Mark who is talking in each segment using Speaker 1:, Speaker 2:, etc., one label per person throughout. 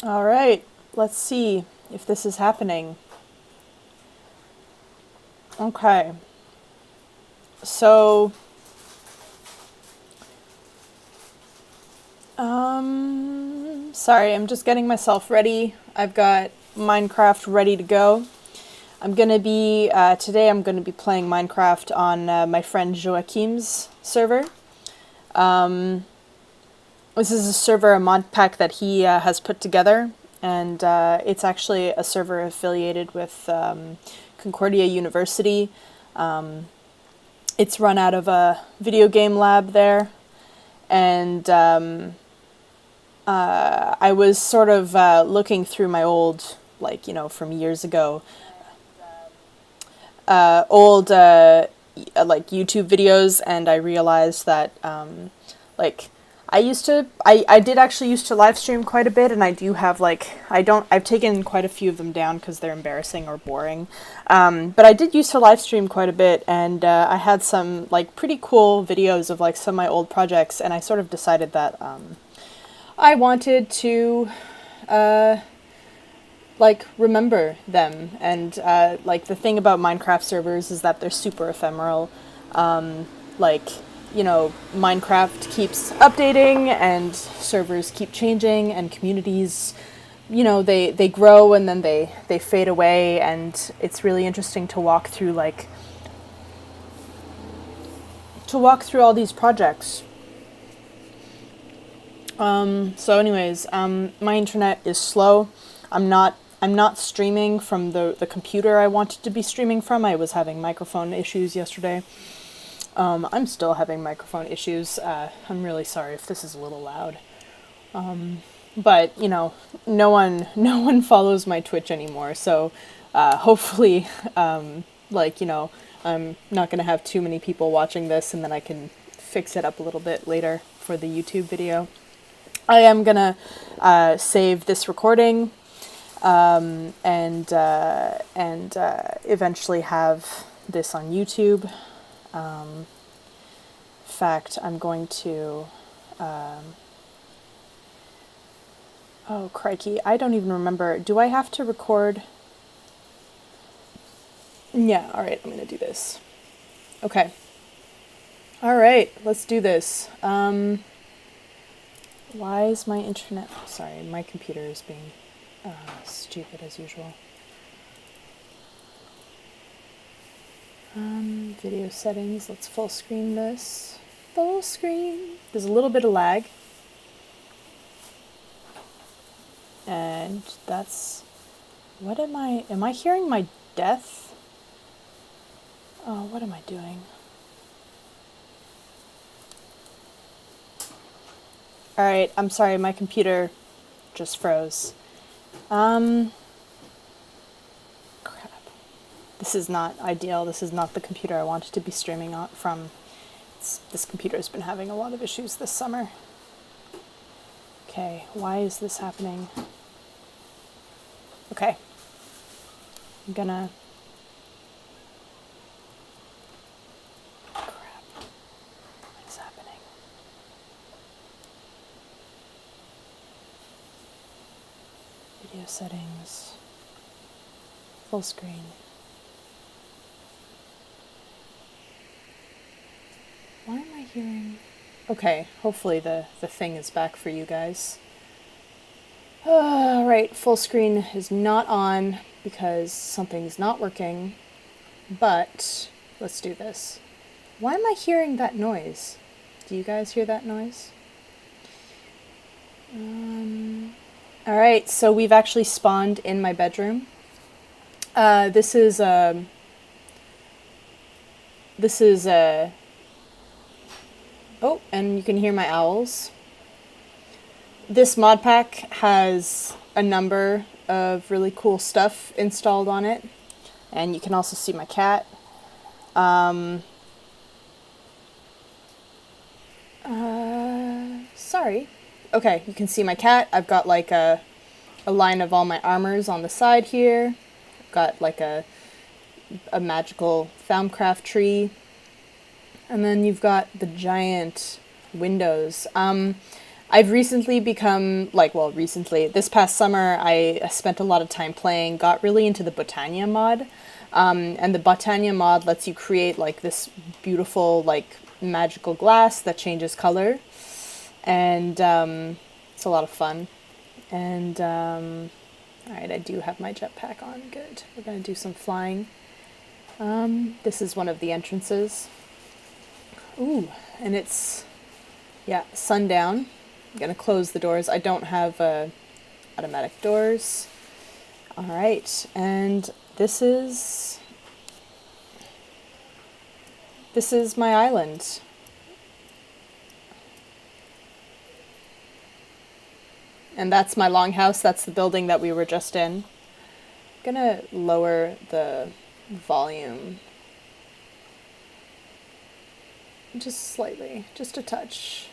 Speaker 1: All right, let's see if this is happening. Okay, so, sorry, I'm just getting myself ready. I've got Minecraft ready to go. Today I'm gonna be playing Minecraft on my friend Joachim's server. This is a server, a mod pack that he has put together, and it's actually a server affiliated with Concordia University. It's run out of a video game lab there, and I was sort of looking through my old, from years ago, old like YouTube videos, and I realized that like I did actually used to live stream quite a bit, and I do have I've taken quite a few of them down because they're embarrassing or boring. But I did used to live stream quite a bit, and I had some like pretty cool videos of like some of my old projects, and I sort of decided that I wanted to remember them. And the thing about Minecraft servers is that they're super ephemeral. Like, Minecraft keeps updating, and servers keep changing, and communities, they grow, and then they fade away, and it's really interesting to walk through all these projects. So anyways, my internet is slow. I'm not streaming from the computer I wanted to be streaming from. I was having microphone issues yesterday. I'm still having microphone issues. I'm really sorry if this is a little loud. But no one follows my Twitch anymore. So hopefully, I'm not gonna have too many people watching this, and then I can fix it up a little bit later for the YouTube video. I am gonna save this recording and eventually have this on YouTube. In fact, I'm going to. Oh, crikey. I don't even remember. Do I have to record? Yeah, alright, I'm going to do this. Okay. Alright, let's do this. Why is my internet. Sorry, my computer is being stupid as usual. Video settings. Let's full screen this. Full screen. There's a little bit of lag. And that's... What am I hearing my death? Oh, what am I doing? Alright, I'm sorry, my computer just froze. Crap. This is not ideal. This is not the computer I wanted to be streaming from. This computer's been having a lot of issues this summer. Okay, why is this happening? Okay. I'm gonna... Crap. What is happening? Video settings. Full screen. Why am I hearing... Okay, hopefully the thing is back for you guys. Right, full screen is not on because something's not working, but let's do this. Why am I hearing that noise? Do you guys hear that noise? Alright, so we've actually spawned in my bedroom. This is oh, and you can hear my owls. This mod pack has a number of really cool stuff installed on it, and you can also see my cat. Sorry. Okay, you can see my cat. I've got like a line of all my armors on the side here. I've got like a magical Thaumcraft tree. And then you've got the giant windows. I've recently become, like, well, recently, this past summer, I spent a lot of time playing, got really into the Botania mod. And the Botania mod lets you create, like, this beautiful, like, magical glass that changes color. And it's a lot of fun. And, alright, I do have my jetpack on. Good. We're going to do some flying. This is one of the entrances. Ooh, and it's, yeah, sundown. I'm going to close the doors. I don't have automatic doors. Alright, and this is my island. And that's my longhouse. That's the building that we were just in. I'm gonna lower the volume just slightly, just a touch.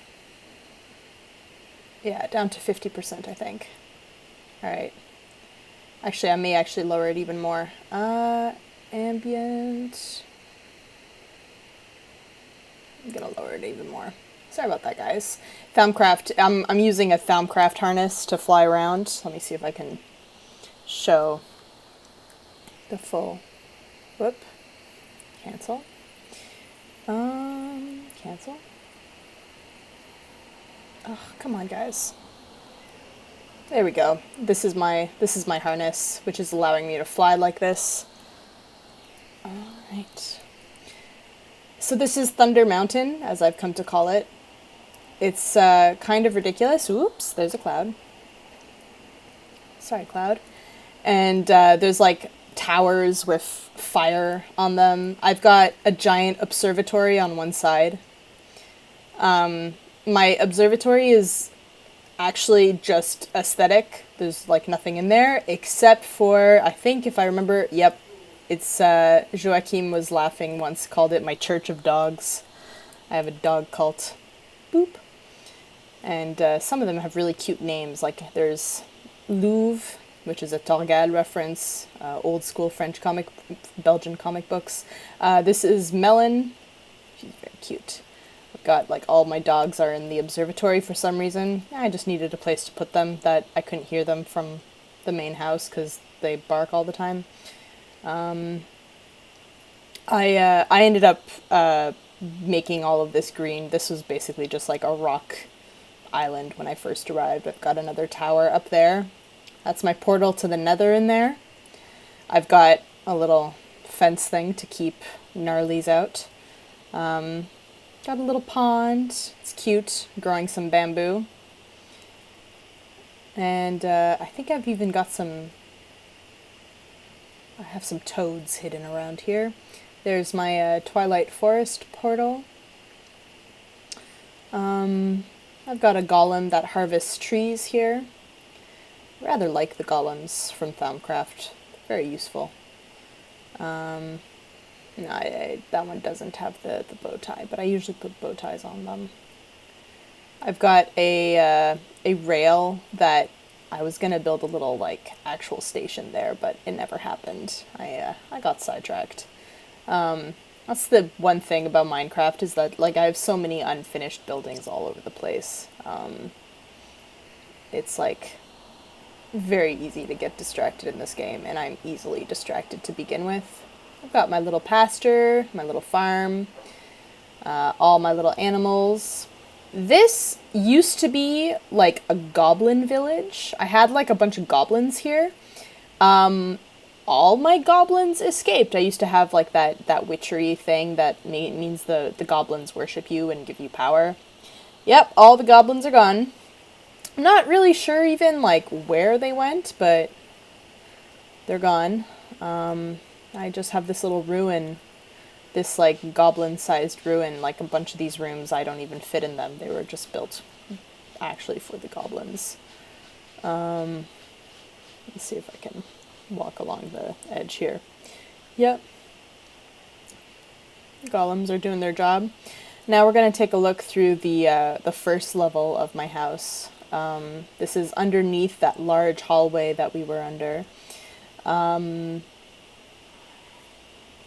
Speaker 1: Yeah, down to 50%, I think. Alright. Actually, I may actually lower it even more. Ambient. I'm gonna lower it even more. Sorry about that, guys. Thaumcraft. I'm using a Thaumcraft harness to fly around. Let me see if I can show the full. Whoop. Cancel. Cancel. Oh, come on, guys. There we go. This is my harness, which is allowing me to fly like this. All right. So this is Thunder Mountain, as I've come to call it. It's kind of ridiculous. Oops, there's a cloud. Sorry, cloud. And there's like towers with fire on them. I've got a giant observatory on one side. My observatory is actually just aesthetic. There's like nothing in there except for, I think if I remember, yep, it's Joachim was laughing once, called it my Church of Dogs. I have a dog cult. Boop. And some of them have really cute names. Like there's Louvre, which is a Torgal reference, old school French Belgian comic books. This is Melon. She's very cute. I've got like all my dogs are in the observatory for some reason. I just needed a place to put them that I couldn't hear them from the main house because they bark all the time. I ended up making all of this green. This was basically just like a rock island when I first arrived. I've got another tower up there. That's my portal to the nether in there. I've got a little fence thing to keep gnarlies out. Got a little pond. It's cute, growing some bamboo. And I think I've even got I have some toads hidden around here. There's my Twilight Forest portal. I've got a golem that harvests trees here. Rather like the golems from Thaumcraft. Very useful. No, that one doesn't have the bow tie, but I usually put bow ties on them. I've got a rail that I was gonna build a little like actual station there, but it never happened. I got sidetracked. That's the one thing about Minecraft is that like I have so many unfinished buildings all over the place. It's like very easy to get distracted in this game, and I'm easily distracted to begin with. I've got my little pasture, my little farm, all my little animals. This used to be like a goblin village. I had like a bunch of goblins here. All my goblins escaped. I used to have like that witchery thing that means the goblins worship you and give you power. Yep, all the goblins are gone. I'm not really sure even like where they went, but they're gone. I just have this little ruin, this like goblin-sized ruin, like a bunch of these rooms, I don't even fit in them. They were just built actually for the goblins. Let's see if I can walk along the edge here. Yep. Golems are doing their job. Now we're going to take a look through the first level of my house. This is underneath that large hallway that we were under.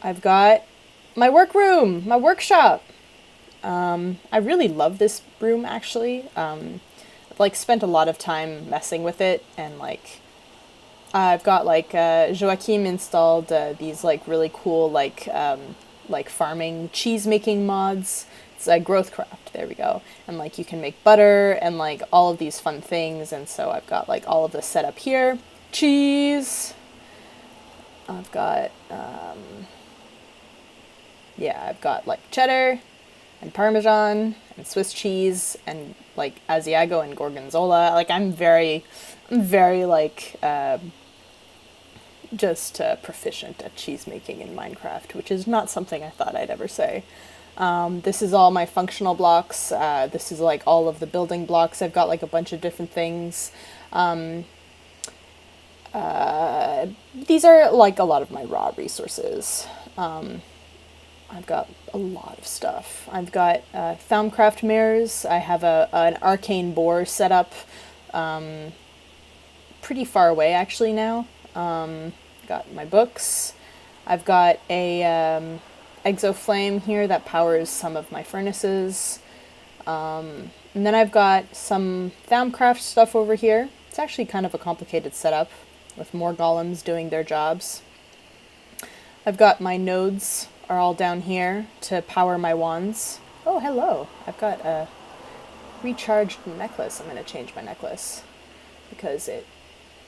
Speaker 1: I've got my workroom, my workshop. I really love this room, actually. like spent a lot of time messing with it, and like I've got like Joachim installed these like really cool like farming cheese making mods. It's Growthcraft. There we go. And like you can make butter and like all of these fun things. And so I've got like all of this set up here. Cheese. I've got yeah, I've got like cheddar and Parmesan and Swiss cheese and like Asiago and Gorgonzola. Like I'm very like just proficient at cheese making in Minecraft, which is not something I thought I'd ever say. This is all my functional blocks. This is like all of the building blocks. I've got like a bunch of different things. These are like a lot of my raw resources. I've got a lot of stuff. I've got Thaumcraft mirrors. I have an arcane boar set up pretty far away actually now. Got my books. I've got a exoflame here that powers some of my furnaces. And then I've got some Thaumcraft stuff over here. It's actually kind of a complicated setup with more golems doing their jobs. I've got my nodes are all down here to power my wands. Oh, hello. I've got a recharged necklace. I'm going to change my necklace because it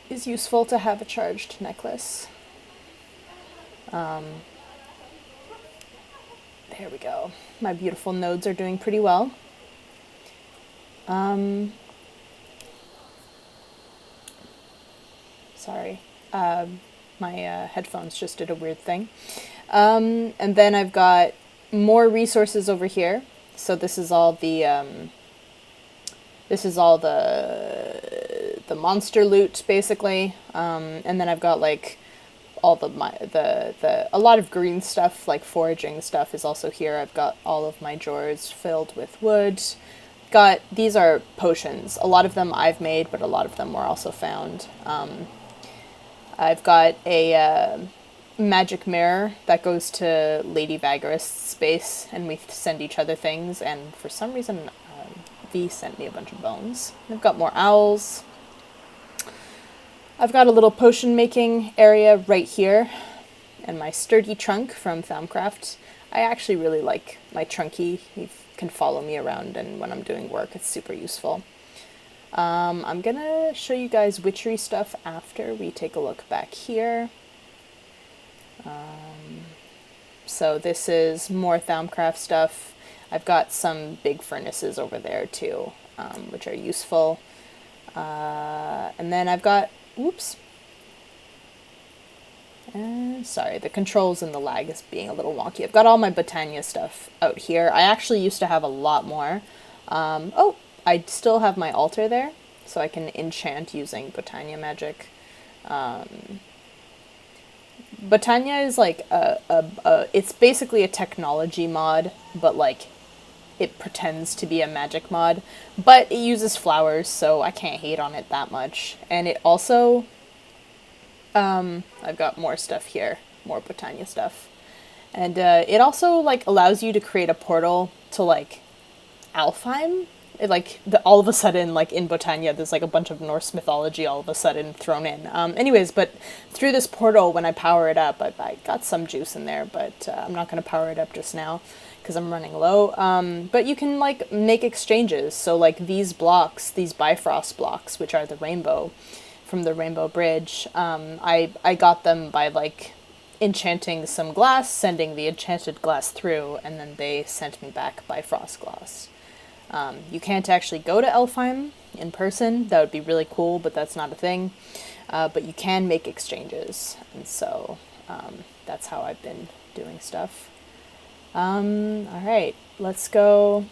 Speaker 1: is useful to have a charged necklace. There we go. My beautiful nodes are doing pretty well. Sorry. My headphones just did a weird thing. And then I've got more resources over here. So this is all the monster loot basically. And then I've got like all a lot of green stuff, like foraging stuff is also here. I've got all of my drawers filled with wood. These are potions. A lot of them I've made, but a lot of them were also found. I've got a magic mirror that goes to Lady Vagarist's space, and we send each other things, and for some reason V sent me a bunch of bones. I've got more owls. I've got a little potion making area right here, and my sturdy trunk from Thaumcraft. I actually really like my trunky. He can follow me around, and when I'm doing work, it's super useful. I'm gonna show you guys witchery stuff after we take a look back here. So this is more Thaumcraft stuff. I've got some big furnaces over there too, which are useful. And then I've got, oops. Sorry, the controls and the lag is being a little wonky. I've got all my Botania stuff out here. I actually used to have a lot more. Oh, I still have my altar there, so I can enchant using Botania magic. Botania is like it's basically a technology mod, but like it pretends to be a magic mod, but it uses flowers, so I can't hate on it that much. And it also, I've got more stuff here, more Botania stuff. And it also like allows you to create a portal to like Alfheim. All of a sudden, like in Botania, there's like a bunch of Norse mythology all of a sudden thrown in. Anyways, but through this portal, when I power it up, I got some juice in there, but I'm not going to power it up just now because I'm running low. But you can like make exchanges. So like these blocks, these Bifrost blocks, which are the rainbow from the Rainbow Bridge, I got them by like enchanting some glass, sending the enchanted glass through, and then they sent me back Bifrost glass. You can't actually go to Alfheim in person. That would be really cool, but that's not a thing. But you can make exchanges, and so that's how I've been doing stuff. All right, let's go.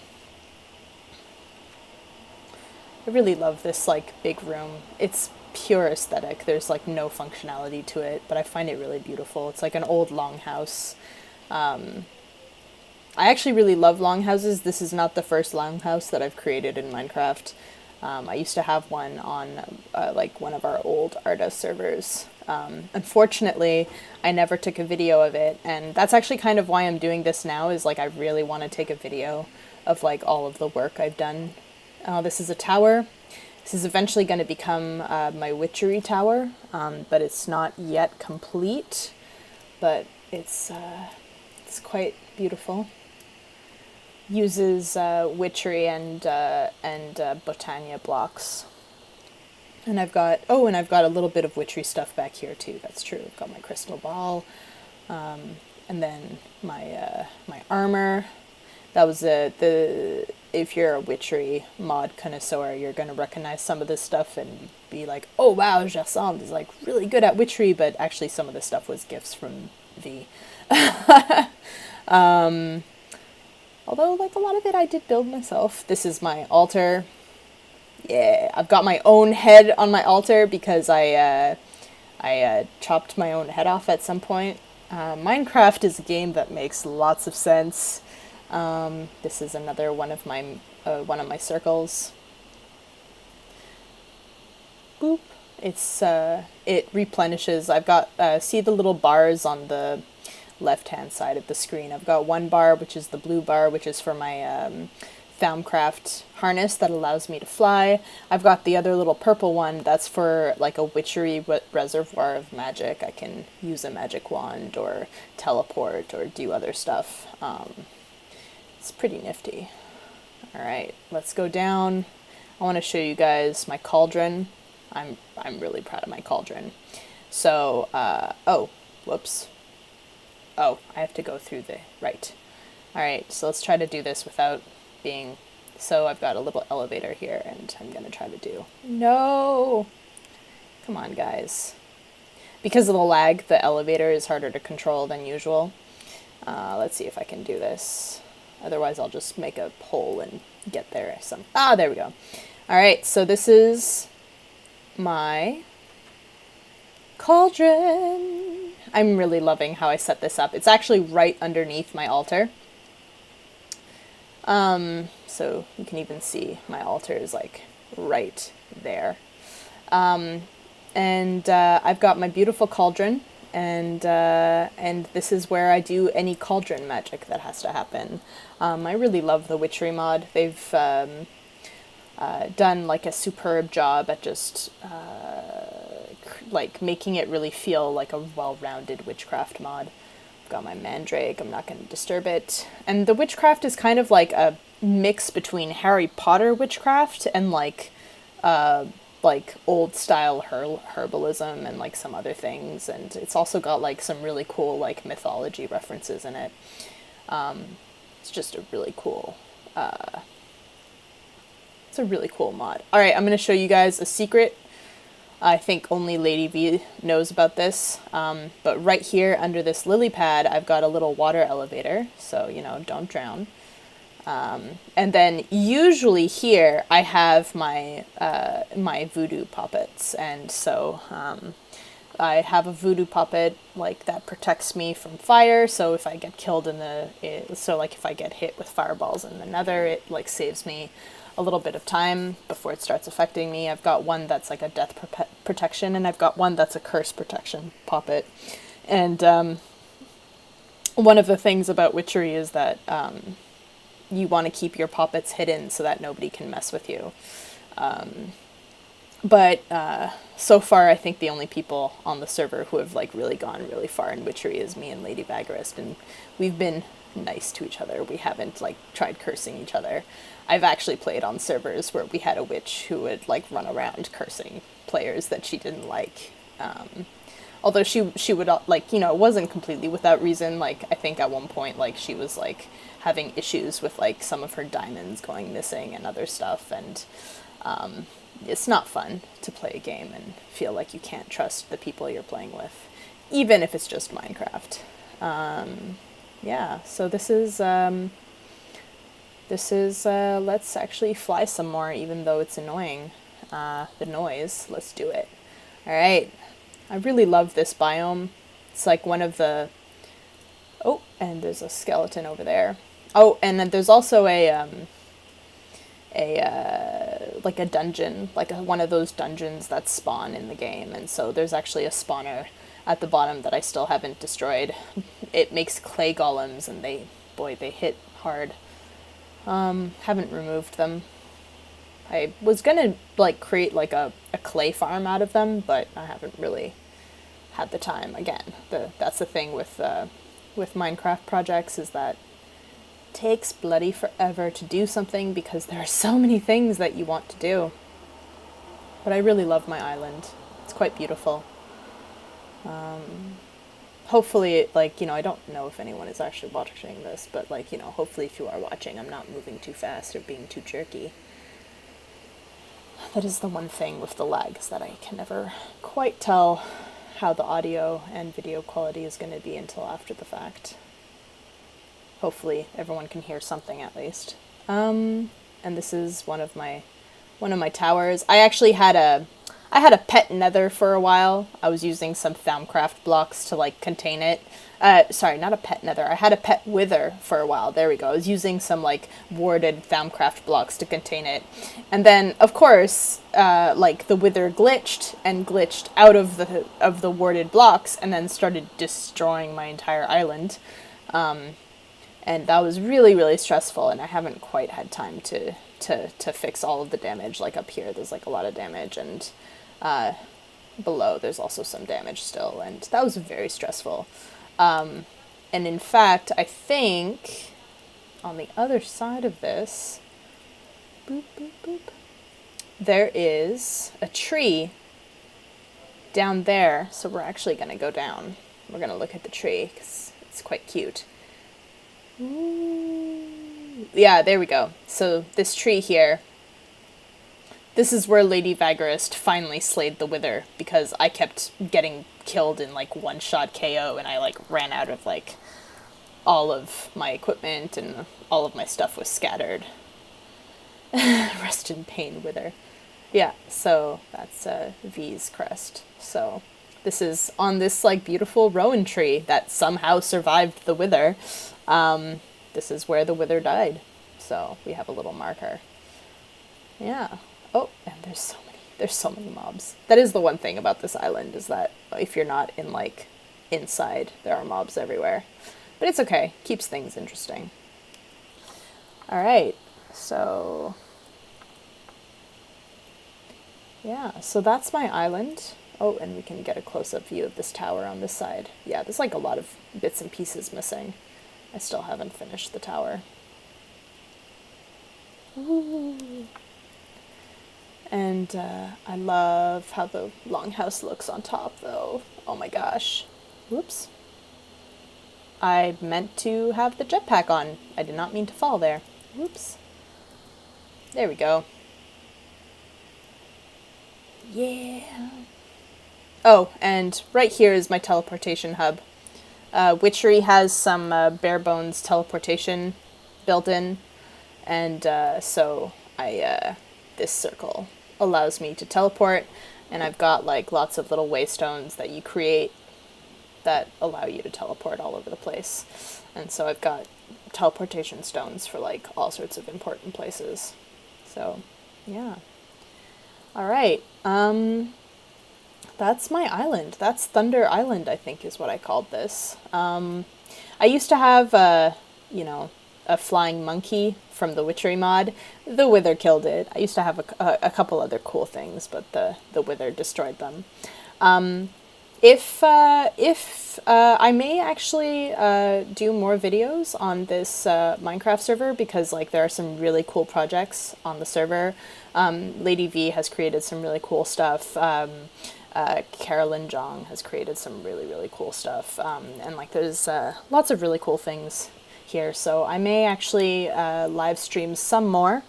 Speaker 1: I really love this like big room. It's pure aesthetic. There's like no functionality to it, but I find it really beautiful. It's like an old longhouse. I actually really love longhouses. This is not the first longhouse that I've created in Minecraft. I used to have one on like one of our old Arda servers. Unfortunately, I never took a video of it, and that's actually kind of why I'm doing this now, is like I really want to take a video of like all of the work I've done. This is a tower. This is eventually going to become my witchery tower, but it's not yet complete. But it's quite beautiful. Uses witchery and Botania blocks. And I've got a little bit of witchery stuff back here too. That's true. I've got my crystal ball, and then my my armor. That was if you're a witchery mod connoisseur, you're gonna recognize some of this stuff and be like, oh wow, Gersande is like really good at witchery, but actually some of this stuff was gifts from V. Although like a lot of it I did build myself. This is my altar. Yeah, I've got my own head on my altar because I chopped my own head off at some point. Minecraft is a game that makes lots of sense. This is another one of my circles. Boop. It replenishes. I've got see the little bars on the left-hand side of the screen. I've got one bar, which is the blue bar, which is for my Thaumcraft harness that allows me to fly. I've got the other little purple one that's for like a witchery reservoir of magic. I can use a magic wand or teleport or do other stuff. It's pretty nifty. Alright, let's go down. I want to show you guys my cauldron. I'm really proud of my cauldron. So, oh, whoops. Oh, I have to go through the right. Alright, so let's try to do this without being... So I've got a little elevator here, and I'm going to try to do... No! Come on, guys. Because of the lag, the elevator is harder to control than usual. Let's see if I can do this. Otherwise, I'll just make a hole and get there. There we go. Alright, so this is my cauldron. I'm really loving how I set this up. It's actually right underneath my altar. So you can even see my altar is like right there. And I've got my beautiful cauldron, and this is where I do any cauldron magic that has to happen. I really love the witchery mod. They've done like a superb job at just like making it really feel like a well-rounded witchcraft mod. I've got my mandrake. I'm not going to disturb it. And the witchcraft is kind of like a mix between Harry Potter witchcraft and like old style herbalism and like some other things. And it's also got like some really cool like mythology references in it. It's just a really cool it's a really cool mod. Alright, I'm going to show you guys a secret. I think only Lady V knows about this, but right here under this lily pad I've got a little water elevator, so you know, don't drown. And then usually here I have my my voodoo puppets, and so I have a voodoo puppet like that protects me from fire, so if I get killed if I get hit with fireballs in the nether, it like saves me a little bit of time before it starts affecting me. I've got one that's like a death protection, and I've got one that's a curse protection puppet. And one of the things about witchery is that you want to keep your puppets hidden so that nobody can mess with you. But so far I think the only people on the server who have like really gone really far in witchery is me and Lady Vagarist, and we've been nice to each other. We haven't like tried cursing each other. I've actually played on servers where we had a witch who would like run around cursing players that she didn't like. Although she would like, you know, it wasn't completely without reason. Like I think at one point like she was like having issues with like some of her diamonds going missing and other stuff, and it's not fun to play a game and feel like you can't trust the people you're playing with, even if it's just Minecraft. Yeah, so this is let's actually fly some more, even though it's annoying, the noise. Let's do it. Alright, I really love this biome. It's like one of the... Oh, and there's a skeleton over there. Oh, and then there's also like a dungeon, like one of those dungeons that spawn in the game, and so there's actually a spawner at the bottom that I still haven't destroyed. It makes clay golems, and they hit hard. Haven't removed them. I was gonna like create like a clay farm out of them, but I haven't really had the time. Again, that's the thing with Minecraft projects, is that it takes bloody forever to do something because there are so many things that you want to do. But I really love my island. It's quite beautiful. Hopefully, like, I don't know if anyone is actually watching this, but, like, hopefully if you are watching, I'm not moving too fast or being too jerky. That is the one thing with the lag, is that I can never quite tell how the audio and video quality is going to be until after the fact. Hopefully everyone can hear something at least. And this is one of my towers. I actually had a pet nether for a while. I was using some Thaumcraft blocks to like contain it. Sorry, not a pet nether. I had a pet wither for a while. There we go. I was using some like warded Thaumcraft blocks to contain it. And then, of course, like the wither glitched out of the warded blocks and then started destroying my entire island. And that was really, really stressful, and I haven't quite had time to fix all of the damage. Like up here, there's like a lot of damage, and below there's also some damage still, and that was very stressful. And in fact, I think on the other side of this, boop, boop, boop, there is a tree down there, so we're actually going to go down. We're going to look at the tree, because it's quite cute. Ooh. Yeah, there we go. So this tree here, this is where Lady Vagarist finally slayed the Wither, because I kept getting killed in like one-shot KO, and I like ran out of like all of my equipment, and all of my stuff was scattered. Rest in pain, Wither. Yeah, so that's V's crest. So this is on this like beautiful rowan tree that somehow survived the Wither. This is where the Wither died. So we have a little marker. Yeah. Oh, and there's so many mobs. That is the one thing about this island, is that if you're not in like inside, there are mobs everywhere. But it's okay. Keeps things interesting. All right. So yeah, so that's my island. Oh, and we can get a close-up view of this tower on this side. Yeah, there's like a lot of bits and pieces missing. I still haven't finished the tower. Ooh. And I love how the longhouse looks on top, though. Oh my gosh. Whoops. I meant to have the jetpack on. I did not mean to fall there. Whoops. There we go. Yeah. Oh, and right here is my teleportation hub. Witchery has some bare bones teleportation built in, and so this circle allows me to teleport, and I've got like lots of little waystones that you create that allow you to teleport all over the place. And so I've got teleportation stones for like all sorts of important places. So, yeah. All right. That's my island. That's Thunder Island, I think is what I called this. I used to have, a flying monkey from the Witchery mod. The Wither killed it. I used to have a couple other cool things, but the Wither destroyed them. If I may actually do more videos on this Minecraft server, because like there are some really cool projects on the server. Lady V has created some really cool stuff. Carolyn Jong has created some really, really cool stuff. And like there's lots of really cool things here. So I may actually live stream some more.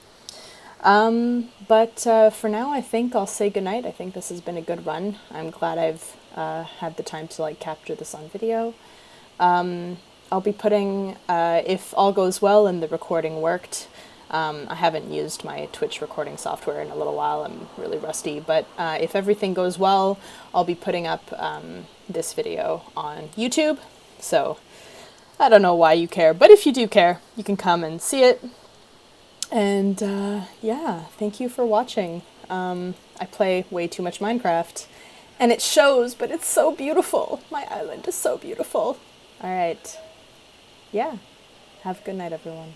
Speaker 1: But for now, I think I'll say goodnight. I think this has been a good run. I'm glad I've had the time to like capture this on video. I'll be putting, if all goes well and the recording worked, I haven't used my Twitch recording software in a little while. I'm really rusty, but if everything goes well, I'll be putting up this video on YouTube. So I don't know why you care, but if you do care, you can come and see it. And yeah, thank you for watching. I play way too much Minecraft, and it shows, but it's so beautiful. My island is so beautiful. All right. Yeah. Have a good night, everyone.